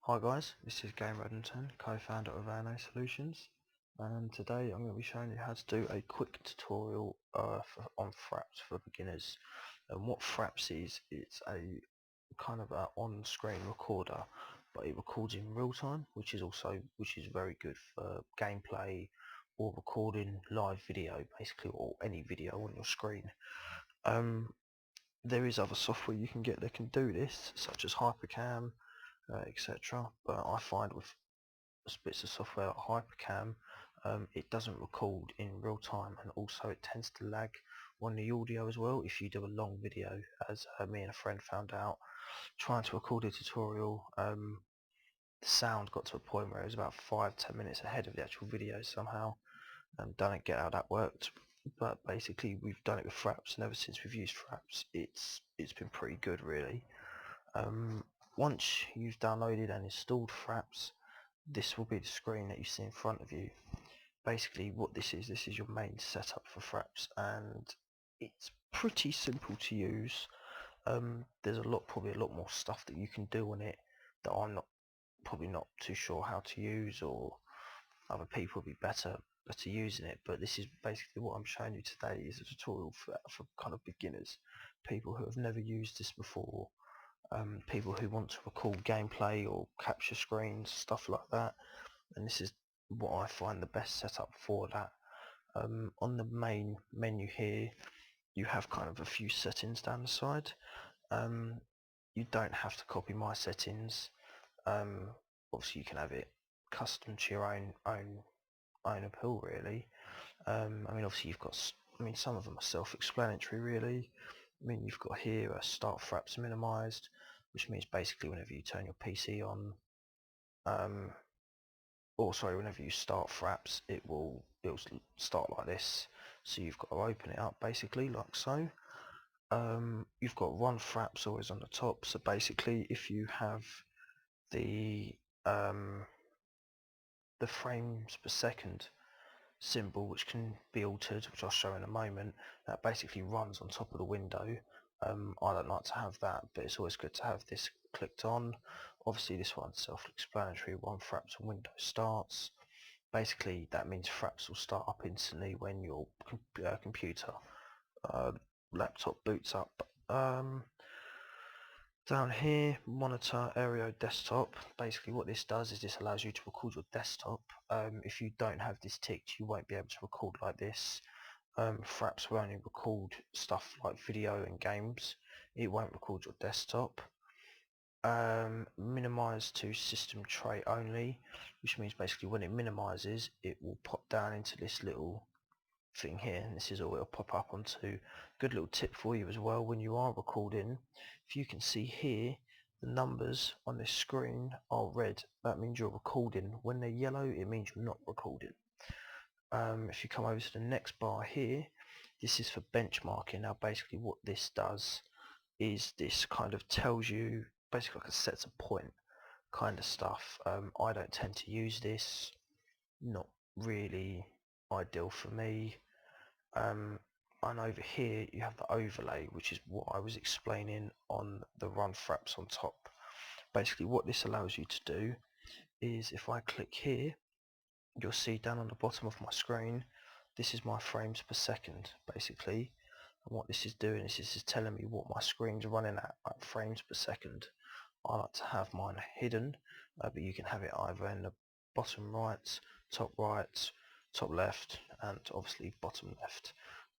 Hi guys, this is Game Reddington, co-founder of ANA Solutions, and today I'm going to be showing you how to do a quick tutorial on Fraps for beginners. And what Fraps is, it's a kind of a on-screen recorder, but it records in real time, which is very good for gameplay or recording live video, basically, or any video on your screen. There is other software you can get that can do this, such as Hypercam, etc. But I find with bits of software like Hypercam, it doesn't record in real time, and also it tends to lag on the audio as well if you do a long video, as me and a friend found out trying to record a tutorial. The sound got to a point where it was about 5-10 minutes ahead of the actual video somehow, and don't get how that worked. But basically we've done it with Fraps, and ever since we've used Fraps it's been pretty good really. Once you've downloaded and installed Fraps, this will be the screen that you see in front of you. Basically what this is your main setup for Fraps, and it's pretty simple to use. There's probably a lot more stuff that you can do on it that I'm probably not too sure how to use, or other people will be better using it, but this is basically what I'm showing you today is a tutorial for kind of beginners, people who have never used this before, people who want to record gameplay or capture screens, stuff like that. And this is what I find the best setup for that. On the main menu here you have kind of a few settings down the side. You don't have to copy my settings. Obviously you can have it custom to your own appeal really. I mean obviously you've got, some of them are self-explanatory really. I mean you've got here a start Fraps minimized, which means basically whenever you turn your PC on, whenever you start Fraps, it'll start like this. So you've got to open it up basically like so. You've got run Fraps always on the top. So basically, if you have the frames per second symbol, which can be altered, which I'll show in a moment, that basically runs on top of the window. I don't like to have that, but it's always good to have this clicked on. Obviously this one's self-explanatory, one Fraps when Windows starts. Basically that means Fraps will start up instantly when your computer, uh, laptop boots up. Down here, monitor area desktop. Basically what this does is this allows you to record your desktop. If you don't have this ticked, you won't be able to record like this. Fraps will only record stuff like video and games. It won't record your desktop. Minimize to system tray only, which means basically when it minimizes, it will pop down into this little thing here, and this is all it'll pop up onto. Good little tip for you as well, when you are recording, if you can see here, the numbers on this screen are red. That means you're recording. When they're yellow, it means you're not recording. If you come over to the next bar here, this is for benchmarking. Now basically what this does is this kind of tells you basically like a sets a point kind of stuff. I don't tend to use this, not really ideal for me. And over here you have the overlay, which is what I was explaining on the run Fraps on top. Basically what this allows you to do is, if I click here, you'll see down on the bottom of my screen, this is my frames per second basically. And what this is doing is this is telling me what my screen's running at frames per second. I like to have mine hidden, but you can have it either in the bottom right, top left, and obviously bottom left.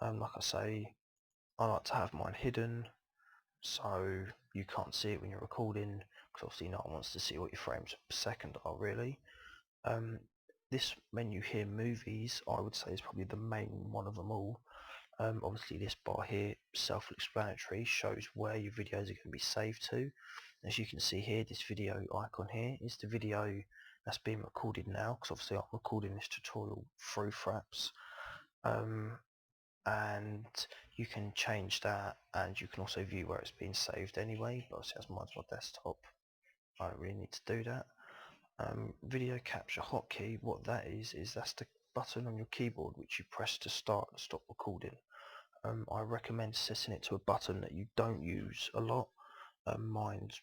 Like I say, I like to have mine hidden so you can't see it when you're recording, because obviously no one wants to see what your frames per second are really. This menu here, movies, I would say is probably the main one of them all. Obviously this bar here, self-explanatory, shows where your videos are going to be saved to. As you can see here, this video icon here is the video that's being recorded now, because obviously I'm recording this tutorial through Fraps. And you can change that, and you can also view where it's being saved anyway, but obviously as mine's my desktop, I don't really need to do that. Video capture hotkey, what that is that's the button on your keyboard which you press to start and stop recording. I recommend setting it to a button that you don't use a lot. Mine's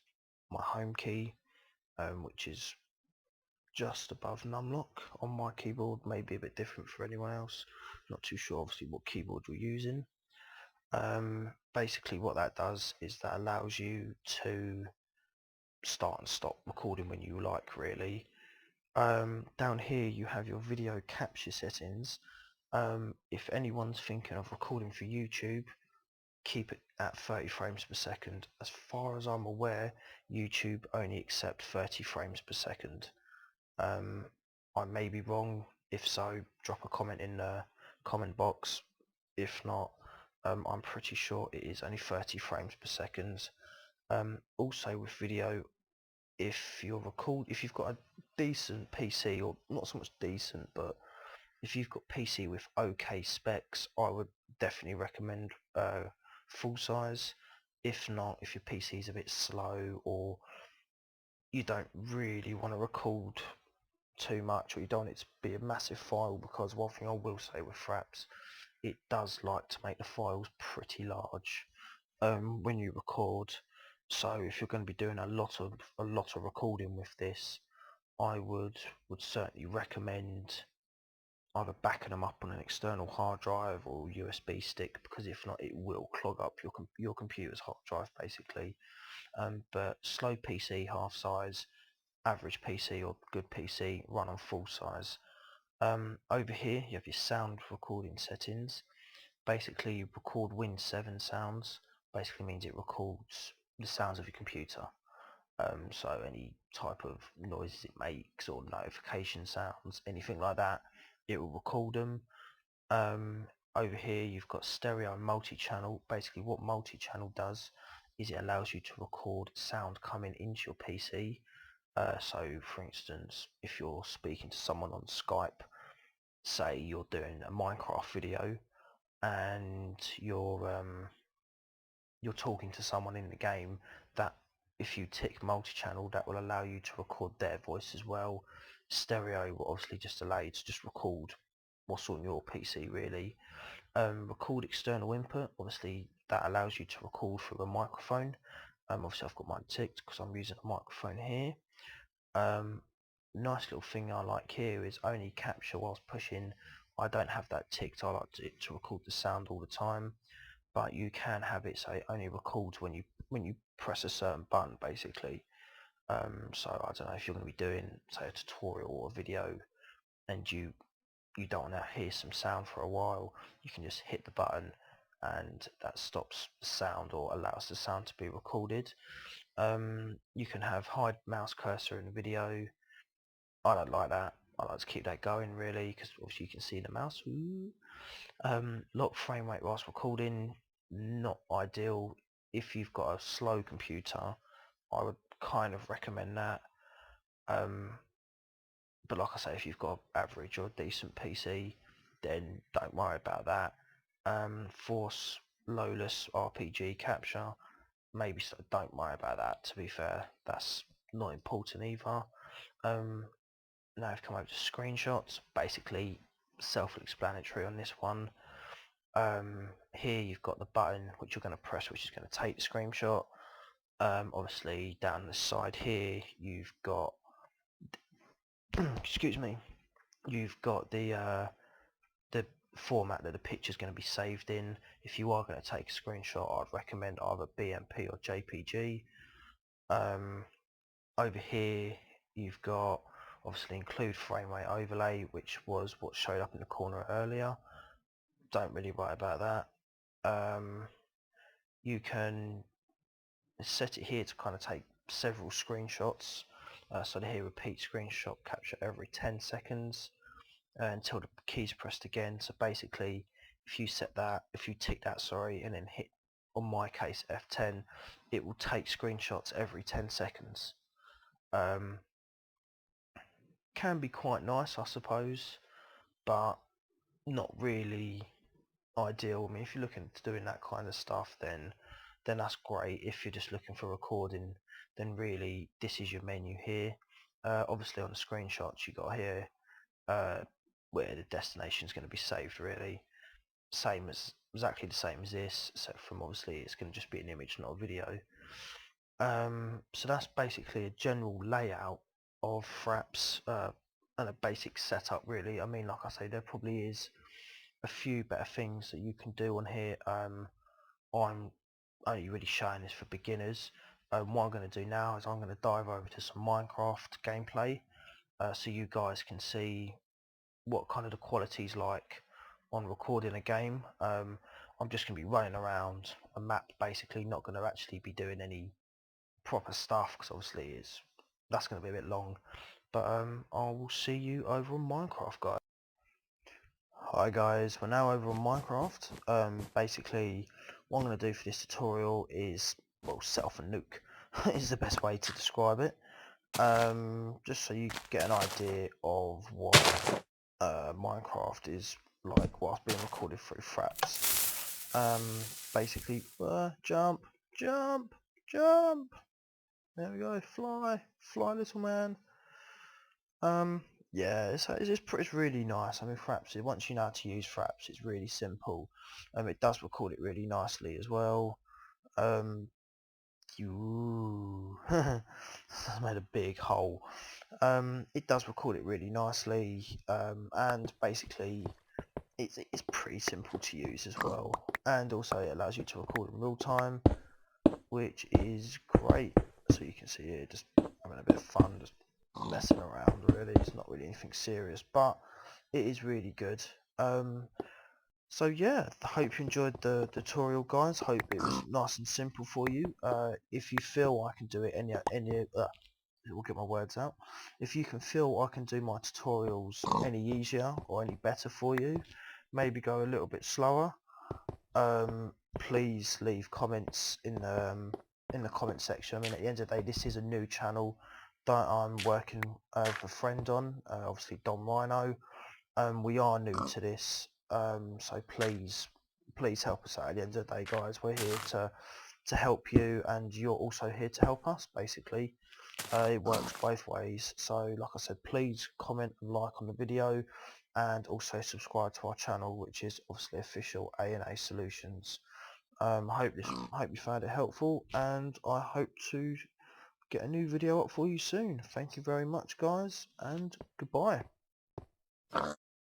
my home key. which is just above numlock on my keyboard, maybe a bit different for anyone else. Not too sure obviously what keyboard you're using. Basically what that does is that allows you to start and stop recording when you like, really. Down here you have your video capture settings. If anyone's thinking of recording for YouTube, keep it at 30 frames per second. As far as I'm aware, YouTube only accepts 30 frames per second. I may be wrong. If so, drop a comment in the comment box. If not, I'm pretty sure it is only 30 frames per second. Also with video, if you've got a decent PC, or not so much decent, but if you've got PC with okay specs, I would definitely recommend full size. If not, if your PC is a bit slow, or you don't really want to record too much, or you don't want it to be a massive file, because one thing I will say with Fraps, it does like to make the files pretty large when you record. So if you're going to be doing a lot of recording with this, I would certainly recommend either backing them up on an external hard drive or USB stick, because if not, it will clog up your computer's hard drive basically. But slow PC half size, average PC or good PC run on full size. Over here you have your sound recording settings. Basically you record Win7 sounds. Basically means it records the sounds of your computer. So any type of noises it makes, or notification sounds, anything like that, it will record them. Over here you've got stereo multi-channel. Basically what multi-channel does is it allows you to record sound coming into your PC. So for instance, if you're speaking to someone on Skype, say you're doing a Minecraft video and you're talking to someone in the game, that if you tick multi-channel, that will allow you to record their voice as well. Stereo will obviously just allow you to just record what's on your PC really. Record external input, obviously that allows you to record through a microphone. Obviously I've got mine ticked because I'm using a microphone here. Nice little thing I like here is only capture whilst pushing. I don't have that ticked. I like it to record the sound all the time, but you can have it so it only records when you press a certain button basically. So I don't know, if you're going to be doing say a tutorial or a video and you don't want to hear some sound for a while, you can just hit the button and that stops the sound or allows the sound to be recorded. You can have hide mouse cursor in the video. I don't like that. I like to keep that going really, because obviously you can see the mouse. Lock frame rate whilst recording, not ideal. If you've got a slow computer, I would kind of recommend that. But like I say, if you've got average or decent PC, then don't worry about that. Force lowless RPG capture, maybe so, don't worry about that, to be fair. That's not important either. Now I've come over to screenshots. Basically self-explanatory on this one. Here you've got the button which you're going to press, which is going to take the screenshot. Obviously down the side here you've got excuse me, you've got the format that the picture is going to be saved in. If you are going to take a screenshot, I'd recommend either BMP or JPG. Over here you've got obviously include frame rate overlay, which was what showed up in the corner earlier. Don't really worry about that. You can set it here to kind of take several screenshots. So here repeat screenshot capture every 10 seconds until the key's pressed again. So basically if you tick that, sorry, and then hit, on my case, F10, it will take screenshots every 10 seconds. Can be quite nice, I suppose, but not really ideal. I mean, if you're looking at doing that kind of stuff, then that's great. If you're just looking for recording, then really this is your menu here. Obviously on the screenshots you got here where the destination is going to be saved, really exactly the same as this, except from obviously it's going to just be an image, not a video. So that's basically a general layout of Fraps and a basic setup really. I mean, like I say, there probably is a few better things that you can do on here. I'm only really showing this for beginners. What I'm going to do now is I'm going to dive over to some Minecraft gameplay so you guys can see what kind of the quality's like on recording a game. I'm just going to be running around a map basically, not going to actually be doing any proper stuff because obviously that's going to be a bit long. But I will see you over on Minecraft, guys. Hi guys, we're now over on Minecraft. Basically, what I'm going to do for this tutorial is, well, set off a nuke is the best way to describe it. Just so you get an idea of what Minecraft is like whilst being recorded through Fraps. Basically, jump, jump, jump. There we go, fly, fly, little man. Yeah, it's really nice. I mean, Fraps, once you know how to use Fraps, it's really simple. It does record it really nicely as well. You I made a big hole. It does record it really nicely, and basically it's pretty simple to use as well. And also it allows you to record in real time, which is great. So you can see here, just having a bit of fun, just messing around really. It's not really anything serious, but it is really good. So yeah, I hope you enjoyed the tutorial, guys. Hope it was nice and simple for you. If you feel I can do it we'll get my words out. If you can feel I can do my tutorials any easier or any better for you, maybe go a little bit slower, please leave comments in the comment section. I mean, at the end of the day, this is a new channel that I'm working with a friend on, obviously Don Rhino. We are new to this, so please help us out. At the end of the day, guys, we're here to help you, and you're also here to help us, basically. It works both ways. So like I said, please comment and like on the video, and also subscribe to our channel, which is obviously official A&A Solutions. I hope you found it helpful, and I hope to get a new video up for you soon. Thank you very much, guys, and goodbye.